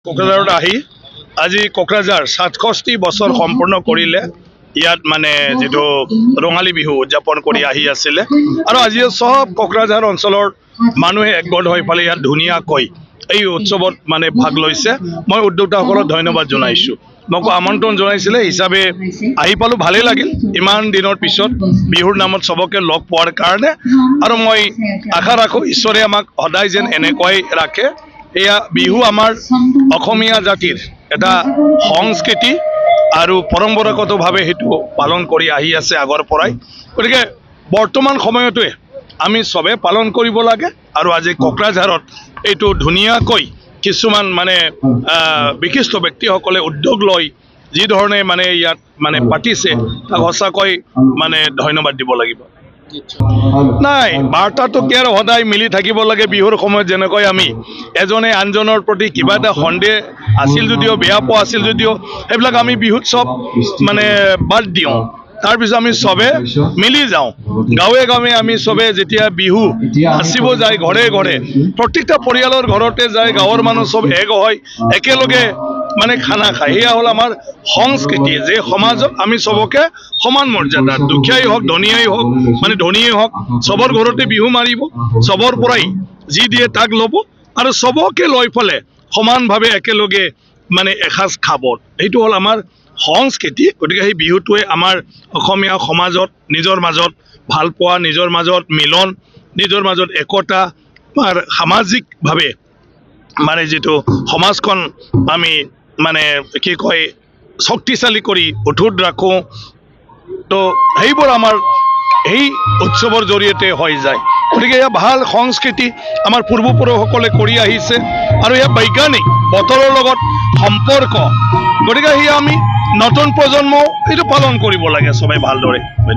কোকৰাঝাৰত আহি আজি কোকৰাঝাৰ ৬৭ বছৰ সম্পূৰ্ণ কৰিলে ইয়াত মানে যেটো ৰঙালী বিহু উদযাপন কৰি আহি আছিল আৰু আজি সব কোকৰাঝাৰ অঞ্চলৰ মানুহে একগোট হৈ পালে ইয়াত ধুনীয়াকৈ এই উৎসৱত মানে ভাগ লৈছে। মই উদ্যোক্তাসকলক ধন্যবাদ জনাইছো। মোক আমন্ত্ৰণ জনাইছিলে হিচাপে আহি পালো, ভালেই লাগিল ইমান দিনৰ পিছত বিহুৰ নামত সবকে লগ পোৱাৰ কাৰণে। আৰু মই আশা ৰাখো ঈশ্বৰে আমাক সদায় যেন এনেকৈ ৰাখে। এয়া বিহু আমাৰ অসমীয়া জাতিৰ এটা সংস্কৃতি আৰু পৰম্পৰাগতভাৱে হেতু পালন কৰি আহি আছে আগৰ পৰাই। গতিকে বৰ্তমান সময়তে আমি সবে পালন কৰিব লাগে। আৰু আজি কোকৰাঝাৰত এইটো ধুনীয়াকৈ কিছুমান মানে বিশিষ্ট ব্যক্তিসকলে উদ্যোগ লৈ যি ধৰণে মানে ইয়াত মানে পাতিছে তাক সঁচাকৈ মানে ধন্যবাদ দিব লাগিব। নাই বাৰ্তাটো কি আৰু সদায় মিলি থাকিব লাগে। বিহুৰ সময়ত যেনেকৈ আমি এজনে আনজনৰ প্ৰতি কিবা এটা সন্দেহ আছিল যদিও বেয়া পোৱা আছিল যদিও সেইবিলাক আমি বিহুত সব মানে বাদ দিওঁ। তাৰপিছত আমি সবে মিলি যাওঁ, গাঁৱে গাঁৱে আমি সবে যেতিয়া বিহু নাচিব যায় ঘৰে ঘৰে, প্ৰত্যেকটা পৰিয়ালৰ ঘৰতে যায়, গাঁৱৰ মানুহ সব এক হয়, একেলগে মানে খানা খায়। এয়া হ'ল আমাৰ সংস্কৃতি যে সমাজত আমি সবকে সমান মৰ্যাদা, দুখীয়াই হওক ধনীয়াই হওক মানে ধনীয়ে হওক সবৰ ঘৰতে বিহু মাৰিব, সবৰ পৰাই যি দিয়ে তাক ল'ব আৰু সবকে লৈ পেলাই সমানভাৱে একেলগে মানে এসাঁজ খাব। এইটো হ'ল আমাৰ সংস্কৃতি। গতিকে সেই বিহুটোৱে আমাৰ অসমীয়া সমাজত নিজৰ মাজত ভাল পোৱা, নিজৰ মাজত মিলন, নিজৰ মাজত একতা আৰু সামাজিকভাৱে মানে যেটো সমাজখন আমি মানে কি কয় শক্তিশালী কৰি অটুট ৰাখো। তো সেইবোৰ আমাৰ এই উৎসৱৰ জৰিয়তে হৈ যায়। গতিকে এয়া ভাল সংস্কৃতি আমাৰ পূৰ্বপুৰুষসকলে কৰি আহিছে আৰু এয়া বৈজ্ঞানিক বতৰৰ লগত সম্পৰ্ক। গতিকে সেয়া আমি নতুন প্ৰজন্ম এইটো পালন কৰিব লাগে সবাই ভালদৰে।